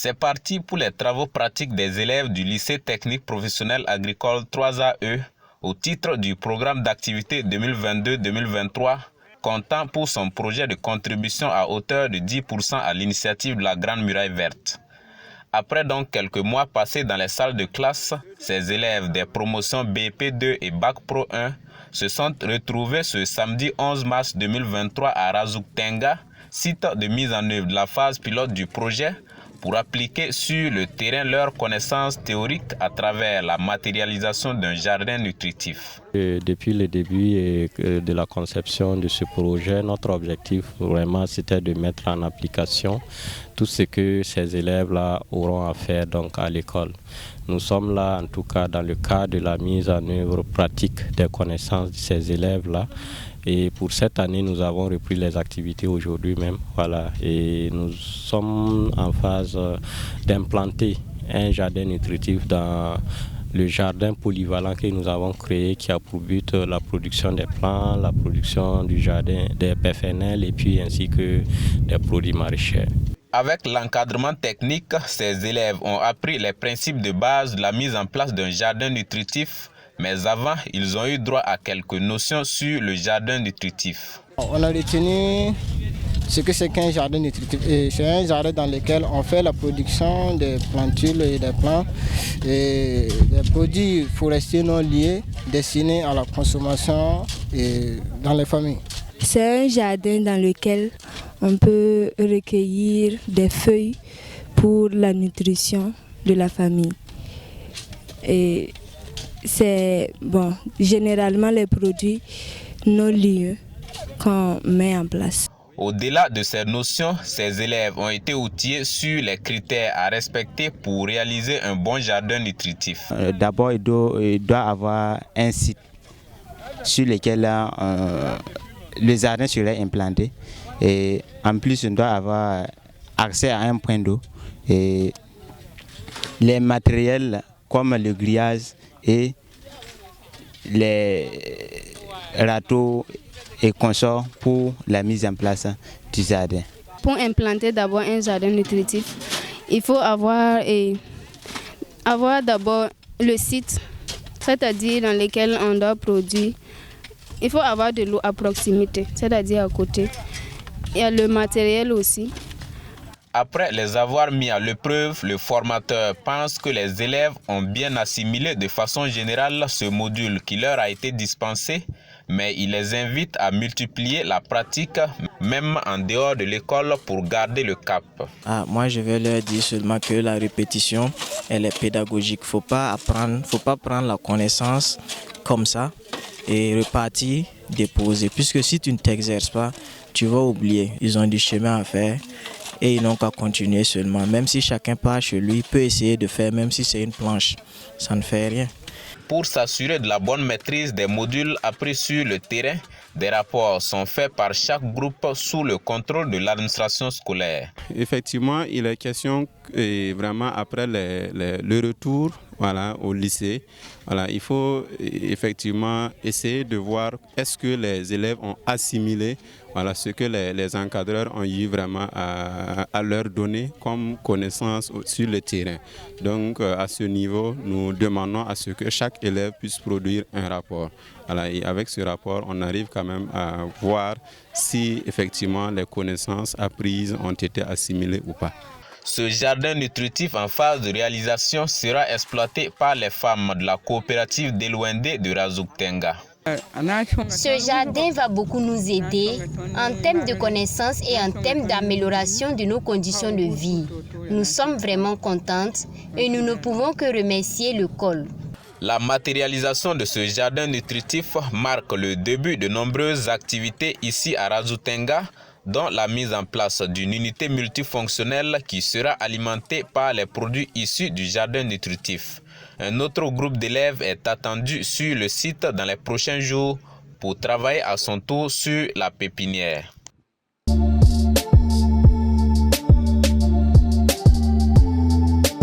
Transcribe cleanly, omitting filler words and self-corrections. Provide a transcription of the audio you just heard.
C'est parti pour les travaux pratiques des élèves du lycée technique professionnel agricole 3AE au titre du programme d'activité 2022-2023, comptant pour son projet de contribution à hauteur de 10% à l'initiative de la Grande Muraille Verte. Après donc quelques mois passés dans les salles de classe, ces élèves des promotions BP2 et Bac Pro 1 se sont retrouvés ce samedi 11 mars 2023 à Razuktenga, site de mise en œuvre de la phase pilote du projet, pour appliquer sur le terrain leurs connaissances théoriques à travers la matérialisation d'un jardin nutritif. Depuis le début de la conception de ce projet, notre objectif vraiment c'était de mettre en application tout ce que ces élèves-là auront à faire donc à l'école. Nous sommes là en tout cas dans le cadre de la mise en œuvre pratique des connaissances de ces élèves-là. Et pour cette année, nous avons repris les activités aujourd'hui même. Voilà. Et nous sommes en phase d'implanter un jardin nutritif dans le jardin polyvalent que nous avons créé, qui a pour but la production des plants, la production du jardin des PFNL et puis ainsi que des produits maraîchers. Avec l'encadrement technique, ces élèves ont appris les principes de base de la mise en place d'un jardin nutritif. Mais avant, ils ont eu droit à quelques notions sur le jardin nutritif. On a retenu ce que c'est qu'un jardin nutritif. C'est un jardin dans lequel on fait la production des plantules et des plants et des produits forestiers non liés destinés à la consommation dans les familles. C'est un jardin dans lequel on peut recueillir des feuilles pour la nutrition de la famille. Et c'est généralement les produits non liés qu'on met en place. Au-delà de ces notions, ces élèves ont été outillés sur les critères à respecter pour réaliser un bon jardin nutritif. D'abord, il doit avoir un site sur lequel le jardin serait implanté. Et en plus, on doit avoir accès à un point d'eau. Et les matériels comme le grillage et les râteaux et consorts pour la mise en place du jardin. Pour implanter d'abord un jardin nutritif, il faut avoir d'abord le site, c'est-à-dire dans lequel on doit produire. Il faut avoir de l'eau à proximité, c'est-à-dire à côté. Il y a le matériel aussi. Après les avoir mis à l'épreuve, le formateur pense que les élèves ont bien assimilé de façon générale ce module qui leur a été dispensé, mais il les invite à multiplier la pratique, même en dehors de l'école, pour garder le cap. Moi, je vais leur dire seulement que la répétition, elle est pédagogique. Faut pas prendre la connaissance comme ça et repartir, déposer. Puisque si tu ne t'exerces pas, tu vas oublier. Ils ont du chemin à faire. Et ils n'ont qu'à continuer seulement. Même si chacun part chez lui, il peut essayer de faire, même si c'est une planche. Ça ne fait rien. Pour s'assurer de la bonne maîtrise des modules appris sur le terrain, des rapports sont faits par chaque groupe sous le contrôle de l'administration scolaire. Effectivement, il est question vraiment après le retour au lycée. Il faut effectivement essayer de voir est-ce que les élèves ont assimilé ce que les encadreurs ont eu vraiment à leur donner comme connaissance sur le terrain. Donc à ce niveau, nous demandons à ce que chaque élève puisse produire un rapport. Et avec ce rapport, on arrive quand même à voir si effectivement les connaissances apprises ont été assimilées ou pas. Ce jardin nutritif en phase de réalisation sera exploité par les femmes de la coopérative d'Elouendé de Razuktenga. Ce jardin va beaucoup nous aider en termes de connaissances et en termes d'amélioration de nos conditions de vie. Nous sommes vraiment contentes et nous ne pouvons que remercier l'école. La matérialisation de ce jardin nutritif marque le début de nombreuses activités ici à Razuktenga, dont la mise en place d'une unité multifonctionnelle qui sera alimentée par les produits issus du jardin nutritif. Un autre groupe d'élèves est attendu sur le site dans les prochains jours pour travailler à son tour sur la pépinière.